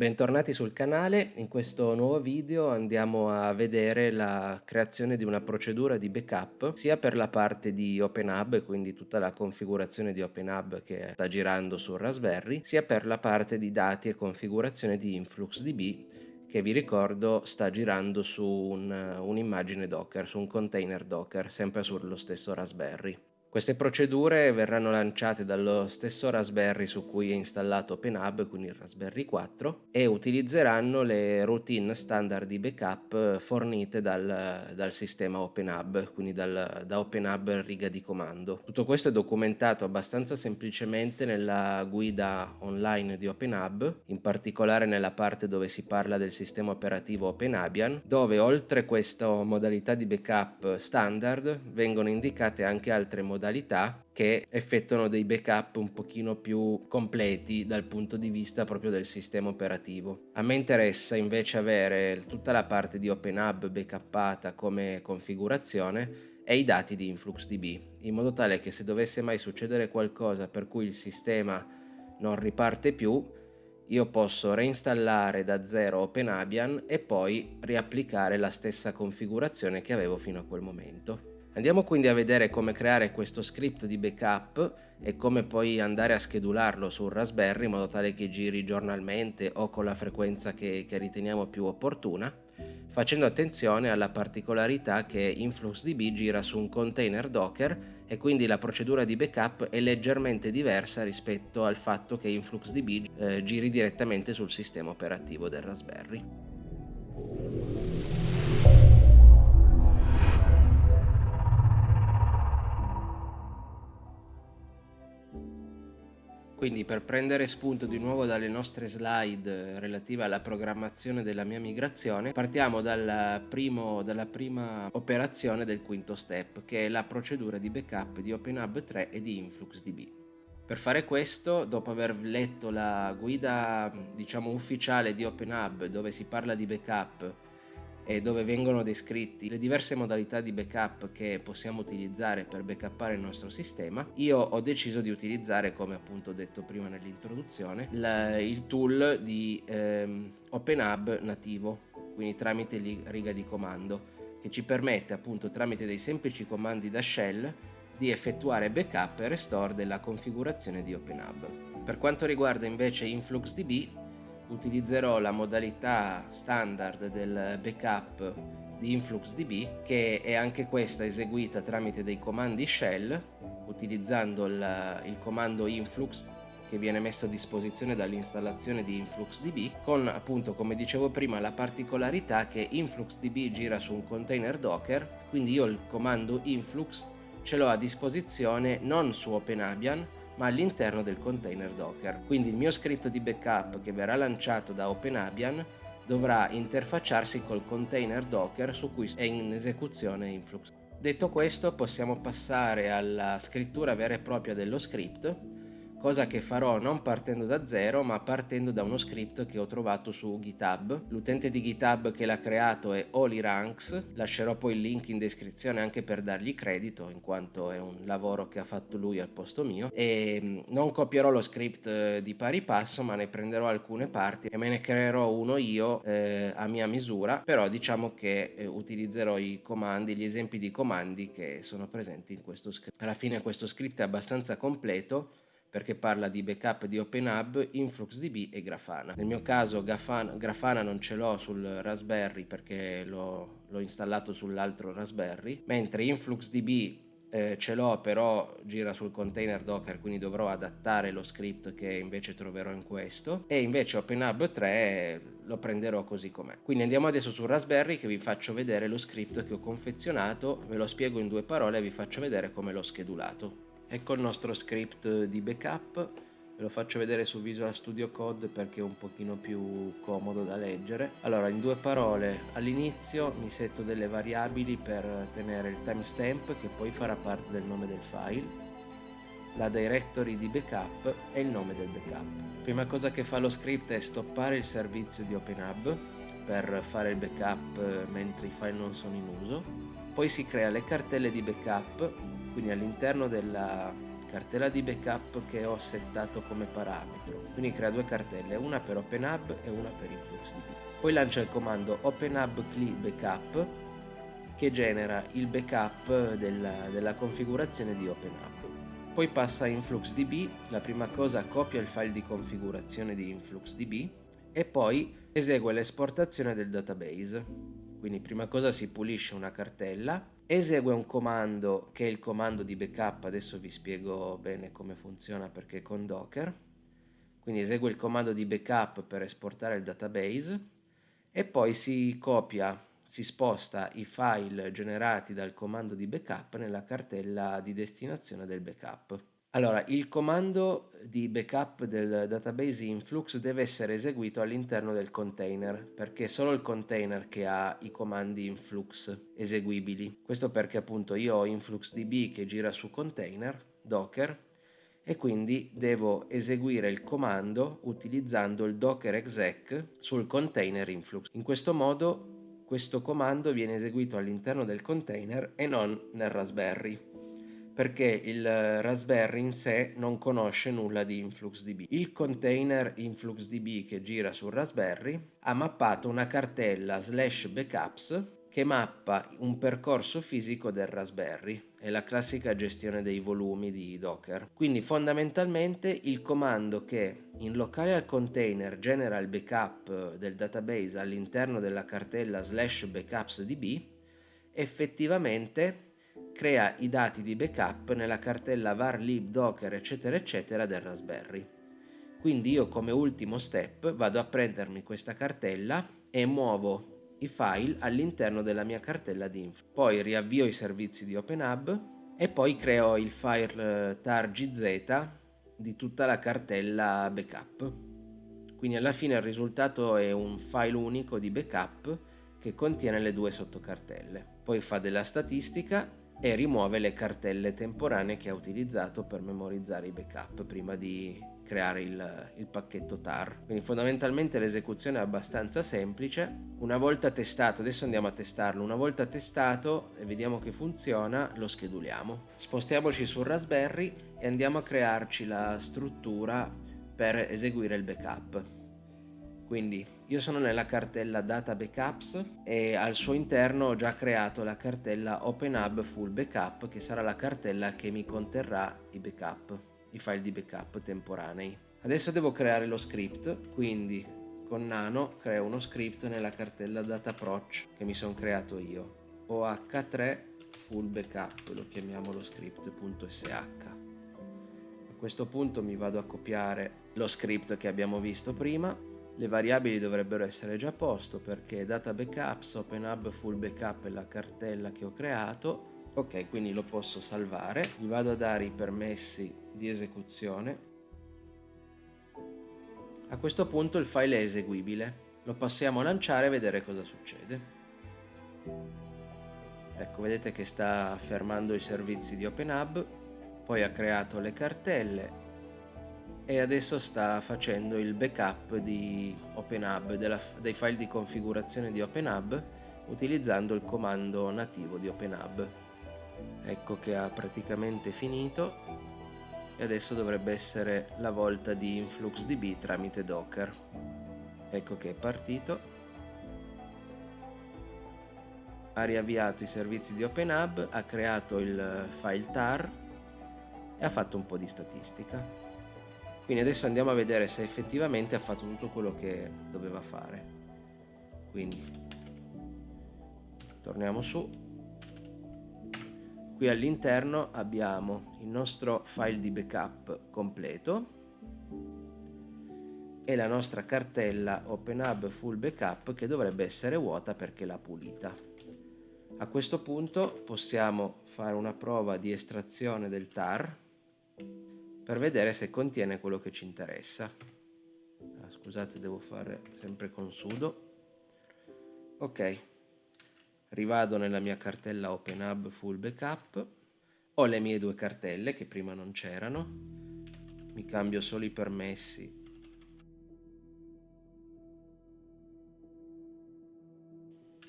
Bentornati sul canale, in questo nuovo video andiamo a vedere la creazione di una procedura di backup sia per la parte di OpenHub, quindi tutta la configurazione di OpenHub che sta girando sul Raspberry, sia per la parte di dati e configurazione di InfluxDB che vi ricordo sta girando su un'immagine Docker, su un container Docker, sempre sullo stesso Raspberry. Queste procedure verranno lanciate dallo stesso Raspberry su cui è installato OpenHub, quindi il Raspberry 4, e utilizzeranno le routine standard di backup fornite dal sistema OpenHub, quindi da OpenHub riga di comando. Tutto questo è documentato abbastanza semplicemente nella guida online di OpenHub, in particolare nella parte dove si parla del sistema operativo OpenAbian, dove oltre questa modalità di backup standard vengono indicate anche altre modalità che effettuano dei backup un pochino più completi dal punto di vista proprio del sistema operativo. A me interessa invece avere tutta la parte di OpenHub backuppata come configurazione e i dati di InfluxDB, in modo tale che se dovesse mai succedere qualcosa per cui il sistema non riparte più, io posso reinstallare da zero OpenAbian e poi riapplicare la stessa configurazione che avevo fino a quel momento. Andiamo quindi a vedere come creare questo script di backup e come poi andare a schedularlo sul Raspberry in modo tale che giri giornalmente o con la frequenza che riteniamo più opportuna, facendo attenzione alla particolarità che InfluxDB gira su un container Docker e quindi la procedura di backup è leggermente diversa rispetto al fatto che InfluxDB giri direttamente sul sistema operativo del Raspberry. Quindi per prendere spunto di nuovo dalle nostre slide relative alla programmazione della mia migrazione, partiamo dalla prima operazione del quinto step, che è la procedura di backup di OpenHub 3 e di InfluxDB. Per fare questo, dopo aver letto la guida, diciamo, ufficiale di OpenHub, dove si parla di backup e dove vengono descritti le diverse modalità di backup che possiamo utilizzare per backuppare il nostro sistema, io ho deciso di utilizzare, come appunto detto prima nell'introduzione, il tool di OpenHub nativo, quindi tramite riga di comando, che ci permette appunto tramite dei semplici comandi da shell di effettuare backup e restore della configurazione di OpenHub. Per quanto riguarda invece InfluxDB, utilizzerò la modalità standard del backup di InfluxDB, che è anche questa eseguita tramite dei comandi shell, utilizzando il comando influx che viene messo a disposizione dall'installazione di InfluxDB, con appunto, come dicevo prima, la particolarità che InfluxDB gira su un container Docker, quindi io il comando influx ce l'ho a disposizione non su OpenAbian ma all'interno del container Docker. Quindi il mio script di backup che verrà lanciato da OpenAbian dovrà interfacciarsi col container Docker su cui è in esecuzione Influx. Detto questo, possiamo passare alla scrittura vera e propria dello script, cosa che farò non partendo da zero ma partendo da uno script che ho trovato su GitHub. L'utente di GitHub che l'ha creato è Oliranks, lascerò poi il link in descrizione anche per dargli credito in quanto è un lavoro che ha fatto lui al posto mio, e non copierò lo script di pari passo ma ne prenderò alcune parti e me ne creerò uno io a mia misura, però diciamo che utilizzerò i comandi, gli esempi di comandi che sono presenti in questo script. Alla fine questo script è abbastanza completo perché parla di backup di OpenHub, InfluxDB e Grafana. Nel mio caso Grafana non ce l'ho sul Raspberry perché l'ho installato sull'altro Raspberry, mentre InfluxDB ce l'ho, però gira sul container Docker, quindi dovrò adattare lo script che invece troverò in questo, e invece OpenHub 3 lo prenderò così com'è. Quindi andiamo adesso sul Raspberry che vi faccio vedere lo script che ho confezionato, ve lo spiego in 2 parole e vi faccio vedere come l'ho schedulato. Ecco il nostro script di backup, ve lo faccio vedere su Visual Studio Code perché è un pochino più comodo da leggere. Allora, in 2 parole, all'inizio mi setto delle variabili per tenere il timestamp che poi farà parte del nome del file, la directory di backup e il nome del backup. Prima cosa che fa lo script è stoppare il servizio di OpenHub per fare il backup mentre i file non sono in uso. Poi si crea le cartelle di backup, quindi all'interno della cartella di backup che ho settato come parametro quindi crea due cartelle, una per OpenHub e una per InfluxDB. Poi lancia il comando OpenHub CLI Backup che genera il backup della configurazione di OpenHub. Poi passa a InfluxDB, la prima cosa copia il file di configurazione di InfluxDB e poi esegue l'esportazione del database. Quindi prima cosa si pulisce una cartella, esegue un comando che è il comando di backup, adesso vi spiego bene come funziona perché è con Docker. Quindi esegue il comando di backup per esportare il database e poi si sposta i file generati dal comando di backup nella cartella di destinazione del backup. Allora, il comando di backup del database Influx deve essere eseguito all'interno del container, perché è solo il container che ha i comandi Influx eseguibili. Questo perché appunto io ho InfluxDB che gira su container, Docker, e quindi devo eseguire il comando utilizzando il docker exec sul container Influx. In questo modo questo comando viene eseguito all'interno del container e non nel Raspberry, perché il Raspberry in sé non conosce nulla di InfluxDB. Il container InfluxDB che gira sul Raspberry ha mappato una cartella /backups che mappa un percorso fisico del Raspberry. È la classica gestione dei volumi di Docker. Quindi fondamentalmente il comando che in locale al container genera il backup del database all'interno della cartella /backupsdb effettivamente crea i dati di backup nella cartella var lib docker eccetera eccetera del Raspberry. Quindi io come ultimo step vado a prendermi questa cartella e muovo i file all'interno della mia cartella di info. Poi riavvio i servizi di OpenHub e poi creo il file tar gz di tutta la cartella backup. Quindi alla fine il risultato è un file unico di backup che contiene le due sottocartelle. Poi fa della statistica e rimuove le cartelle temporanee che ha utilizzato per memorizzare i backup prima di creare il pacchetto tar. Quindi fondamentalmente l'esecuzione è abbastanza semplice. Una volta testato, adesso andiamo a testarlo, una volta testato e vediamo che funziona, lo scheduliamo. Spostiamoci sul Raspberry e andiamo a crearci la struttura per eseguire il backup. Quindi io sono nella cartella Data Backups e al suo interno ho già creato la cartella OpenHub Full Backup, che sarà la cartella che mi conterrà i backup, i file di backup temporanei. Adesso devo creare lo script, quindi con Nano creo uno script nella cartella Dataproc che mi sono creato io. OH3 Full Backup, lo chiamiamo lo script.sh. A questo punto mi vado a copiare lo script che abbiamo visto prima. Le variabili dovrebbero essere già a posto perché data backups, OpenHub full backup è la cartella che ho creato. Ok, quindi lo posso salvare. Gli vado a dare i permessi di esecuzione. A questo punto il file è eseguibile. Lo passiamo a lanciare e vedere cosa succede. Ecco, vedete che sta fermando i servizi di OpenHub, poi ha creato le cartelle e adesso sta facendo il backup di OpenHub, dei file di configurazione di OpenHub utilizzando il comando nativo di OpenHub. Ecco che ha praticamente finito e adesso dovrebbe essere la volta di InfluxDB tramite Docker. Ecco che è partito, ha riavviato i servizi di OpenHub, ha creato il file tar e ha fatto un po' di statistica. Quindi adesso andiamo a vedere se effettivamente ha fatto tutto quello che doveva fare. Quindi torniamo su. Qui all'interno abbiamo il nostro file di backup completo e la nostra cartella OpenHub Full Backup che dovrebbe essere vuota perché l'ha pulita. A questo punto possiamo fare una prova di estrazione del tar per vedere se contiene quello che ci interessa. Scusate, devo fare sempre con sudo. Ok, rivado nella mia cartella OpenHub Full Backup, ho le mie due cartelle che prima non c'erano, mi cambio solo i permessi.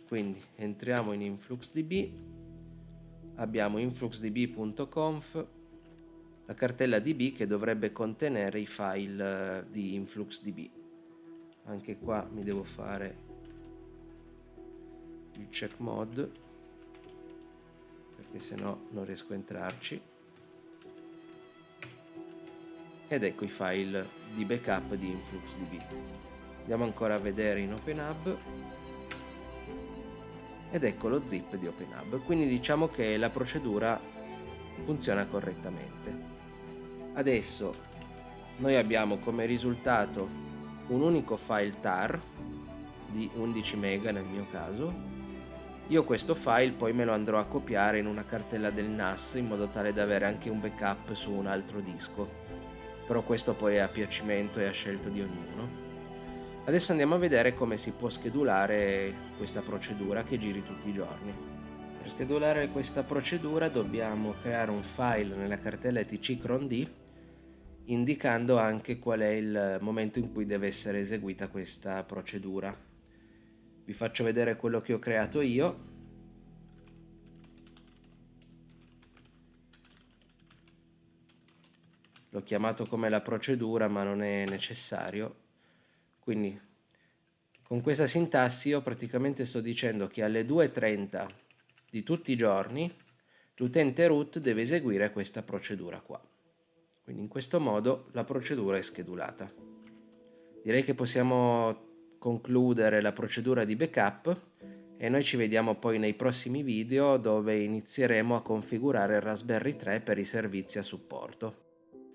Quindi entriamo in InfluxDB, abbiamo influxdb.conf, la cartella DB che dovrebbe contenere i file di InfluxDB. Anche qua mi devo fare il check mod, perché sennò non riesco a entrarci. Ed ecco i file di backup di InfluxDB. Andiamo ancora a vedere in OpenHub ed ecco lo zip di OpenHub. Quindi diciamo che la procedura funziona correttamente. Adesso noi abbiamo come risultato un unico file tar di 11 MB nel mio caso. Io questo file poi me lo andrò a copiare in una cartella del NAS in modo tale da avere anche un backup su un altro disco, però questo poi è a piacimento e a scelta di ognuno. Adesso andiamo a vedere come si può schedulare questa procedura che giri tutti i giorni. Per schedulare questa procedura dobbiamo creare un file nella cartella etc cron-d indicando anche qual è il momento in cui deve essere eseguita questa procedura. Vi faccio vedere quello che ho creato io. L'ho chiamato come la procedura, ma non è necessario. Quindi con questa sintassi io praticamente sto dicendo che alle 2:30 di tutti i giorni l'utente root deve eseguire questa procedura qua. Quindi in questo modo la procedura è schedulata. Direi che possiamo concludere la procedura di backup e noi ci vediamo poi nei prossimi video dove inizieremo a configurare il Raspberry 3 per i servizi a supporto.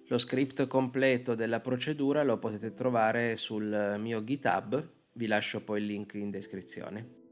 Lo script completo della procedura lo potete trovare sul mio GitHub, vi lascio poi il link in descrizione.